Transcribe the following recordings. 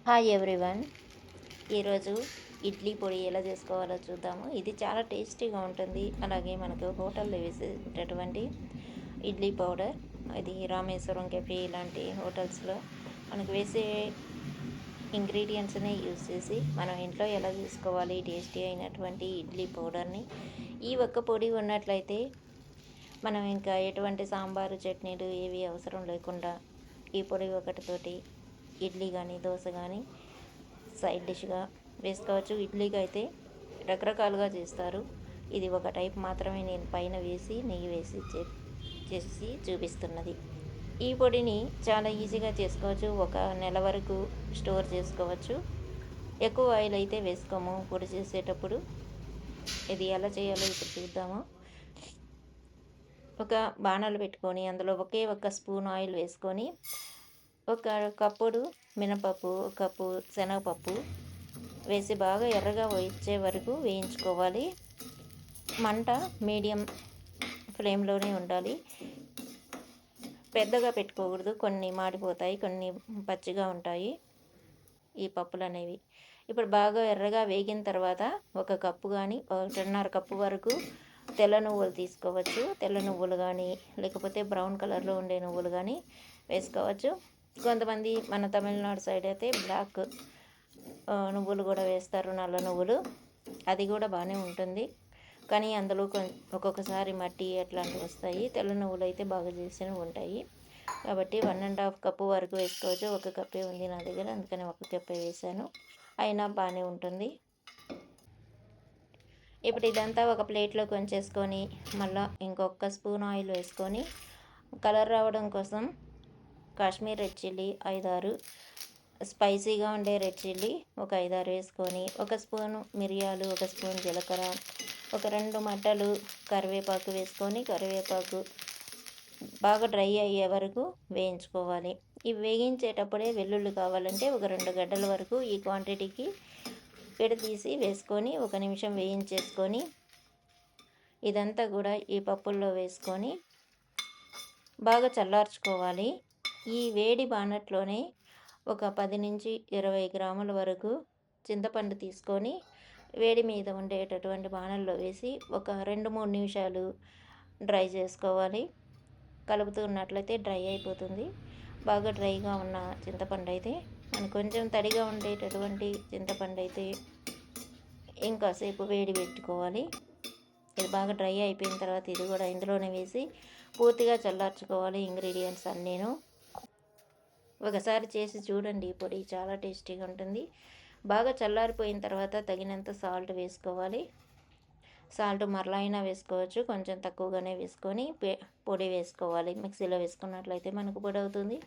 Hi everyone. ఈరోజు ఇడ్లీ పొడి ఎలా చేసుకోవాలో చూద్దాము. ఇది చాలా టేస్టీగా ఉంటుంది. అలాగే మనకు హోటల్లో వేసేటటువంటి ఇడ్లీ పౌడర్, ఇది రామేశ్వరం కెఫే ఇలాంటి హోటల్స్లో మనకు వేసే ఇంగ్రీడియంట్స్ని యూస్ చేసి మనం ఇంట్లో ఎలా చేసుకోవాలి టేస్టీ అయినటువంటి ఇడ్లీ పౌడర్ని. ఈ ఒక్క పొడి ఉన్నట్లయితే మనం ఇంకా ఎటువంటి సాంబారు చట్నీలు ఏవి అవసరం లేకుండా ఈ పొడి ఒకటితోటి ఇడ్లీ కానీ దోశ కానీ సైడ్ డిష్గా వేసుకోవచ్చు. ఇడ్లీకి అయితే రకరకాలుగా చేస్తారు. ఇది ఒక టైప్ మాత్రమే నేను పైన వేసి నెయ్యి వేసి చేసి చూపిస్తున్నది. ఈ పొడిని చాలా ఈజీగా చేసుకోవచ్చు. ఒక నెల వరకు స్టోర్ చేసుకోవచ్చు. ఎక్కువ ఆయిల్ అయితే వేసుకోము పొడి చేసేటప్పుడు. ఇది ఎలా చేయాలో ఇప్పుడు చూద్దాము. ఒక బాణాలు పెట్టుకొని అందులో ఒకే ఒక స్పూన్ ఆయిల్ వేసుకొని ఒక కప్పుడు మినపప్పు, ఒక కప్పు శనగపప్పు వేసి బాగా ఎర్రగా వచ్చే వరకు వేయించుకోవాలి. మంట మీడియం ఫ్లేమ్లోనే ఉండాలి. పెద్దగా పెట్టుకోకూడదు. కొన్ని మాడిపోతాయి, కొన్ని పచ్చిగా ఉంటాయి ఈ పప్పులు అనేవి. ఇప్పుడు బాగా ఎర్రగా వేగిన తర్వాత ఒక కప్పు కానీ 1.5 కప్పు వరకు తెల్ల నువ్వులు తీసుకోవచ్చు. తెల్ల నువ్వులు కానీ లేకపోతే బ్రౌన్ కలర్లో ఉండే నువ్వులు కానీ వేసుకోవచ్చు. కొంతమంది మన తమిళనాడు సైడ్ అయితే బ్లాక్ నువ్వులు కూడా వేస్తారు, నల్ల నువ్వులు. అది కూడా బాగానే ఉంటుంది. కానీ అందులో ఒక్కొక్కసారి మట్టి అట్లాంటివి వస్తాయి. తెల్ల నువ్వులు అయితే బాగా చేసినవి ఉంటాయి. కాబట్టి 1.5 కప్పు వరకు వేసుకోవచ్చు. ఒక కప్పే ఉంది నా దగ్గర, అందుకని ఒక కప్పే వేసాను. అయినా బాగానే ఉంటుంది. ఇప్పుడు ఇదంతా ఒక ప్లేట్లోకి ఉంచేసుకొని మళ్ళీ ఇంకొక స్పూన్ ఆయిల్ వేసుకొని కలర్ రావడం కోసం కాశ్మీర్ రెడ్ చిల్లీ 5-6, స్పైసీగా ఉండే రెడ్ చిల్లీ ఒక 5-6 వేసుకొని, ఒక స్పూను మిరియాలు, ఒక స్పూన్ జీలకర్ర, ఒక 2 మట్టలు కరివేపాకు వేసుకొని కరివేపాకు బాగా డ్రై అయ్యే వరకు వేయించుకోవాలి. ఇవి వేగించేటప్పుడే వెల్లుల్లి కావాలంటే ఒక 2 గడ్డల వరకు ఈ క్వాంటిటీకి విడదీసి వేసుకొని 1 నిమిషం వేయించేసుకొని ఇదంతా కూడా ఈ పప్పుల్లో వేసుకొని బాగా చల్లార్చుకోవాలి. ఈ వేడి బాణట్లోనే ఒక 10 నుంచి 20 గ్రాముల వరకు చింతపండు తీసుకొని వేడి మీద ఉండేటటువంటి బాణల్లో వేసి ఒక 2-3 నిమిషాలు డ్రై చేసుకోవాలి. కలుపుతున్నట్లయితే డ్రై అయిపోతుంది. బాగా డ్రైగా ఉన్న చింతపండు అయితే, మనకు కొంచెం తడిగా ఉండేటటువంటి చింతపండు అయితే ఇంకాసేపు వేడి పెట్టుకోవాలి. ఇది బాగా డ్రై అయిపోయిన తర్వాత ఇది కూడా ఇందులోనే వేసి పూర్తిగా చల్లార్చుకోవాలి. ఇంగ్రీడియంట్స్ అన్నీను ఒకసారి చేసి చూడండి. ఈ పొడి చాలా టేస్టీగా ఉంటుంది. బాగా చల్లారిపోయిన తర్వాత తగినంత సాల్ట్ వేసుకోవాలి. సాల్ట్ మరలా అయినా వేసుకోవచ్చు, కొంచెం తక్కువగానే వేసుకొని పొడి వేసుకోవాలి. మిక్సీలో వేసుకున్నట్లయితే మనకు పొడి అవుతుంది.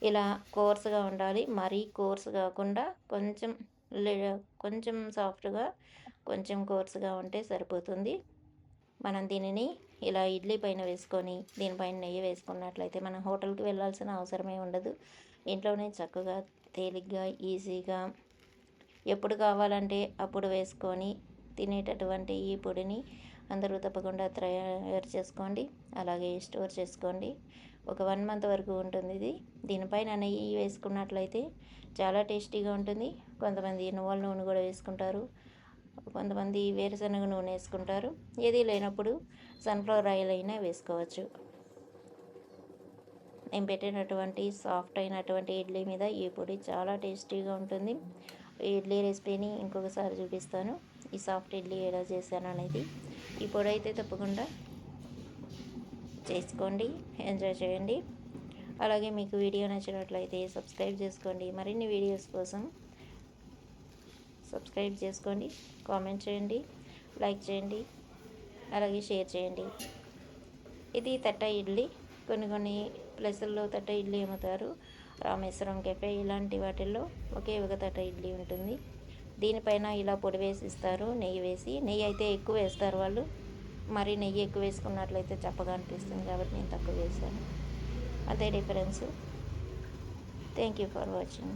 ఇలా కోర్స్గా ఉండాలి. మరీ కోర్స్ కాకుండా కొంచెం సాఫ్ట్గా, కొంచెం కోర్స్గా ఉంటే సరిపోతుంది. మనం దీనిని ఇలా ఇడ్లీ పైన వేసుకొని దీనిపైన నెయ్యి వేసుకున్నట్లయితే మనం హోటల్కి వెళ్ళాల్సిన అవసరమే ఉండదు. ఇంట్లోనే చక్కగా తేలిగ్గా ఈజీగా ఎప్పుడు కావాలంటే అప్పుడు వేసుకొని తినేటటువంటి ఈ పొడిని అందరూ తప్పకుండా తయారు చేసుకోండి. అలాగే స్టోర్ చేసుకోండి. ఒక 1 మంత్ వరకు ఉంటుంది ఇది. దీనిపైన నెయ్యి వేసుకున్నట్లయితే చాలా టేస్టీగా ఉంటుంది. కొంతమంది నువ్వుల నూనె కూడా వేసుకుంటారు, కొంతమంది వేరుశనగ నూనె వేసుకుంటారు. ఏది లేనప్పుడు సన్ఫ్లవర్ ఆయిల్ అయినా వేసుకోవచ్చు. నేను పెట్టినటువంటి సాఫ్ట్ అయినటువంటి ఇడ్లీ మీద ఈ పొడి చాలా టేస్టీగా ఉంటుంది. ఈ ఇడ్లీ రెసిపీని ఇంకొకసారి చూపిస్తాను. ఈ సాఫ్ట్ ఇడ్లీ ఎలా చేశాను అనేది. ఈ పొడి అయితే తప్పకుండా చేసుకోండి, ఎంజాయ్ చేయండి. అలాగే మీకు వీడియో నచ్చినట్లయితే సబ్స్క్రైబ్ చేసుకోండి. మరిన్ని వీడియోస్ కోసం సబ్స్క్రైబ్ చేసుకోండి, కామెంట్ చేయండి, లైక్ చేయండి, అలాగే షేర్ చేయండి. ఇది తట్ట ఇడ్లీ. కొన్ని ప్లేసుల్లో తట్ట ఇడ్లీ అమ్ముతారు. రామేశ్వరం కెఫే ఇలాంటి వాటిల్లో ఒకే ఒక తట్ట ఇడ్లీ ఉంటుంది. దీనిపైన ఇలా పొడి వేసి ఇస్తారు, నెయ్యి వేసి. నెయ్యి అయితే ఎక్కువ వేస్తారు వాళ్ళు. మరి నెయ్యి ఎక్కువ వేసుకున్నట్లయితే చప్పగా అనిపిస్తుంది కాబట్టి నేను తక్కువ వేసాను. అదే difference. Thank you for watching.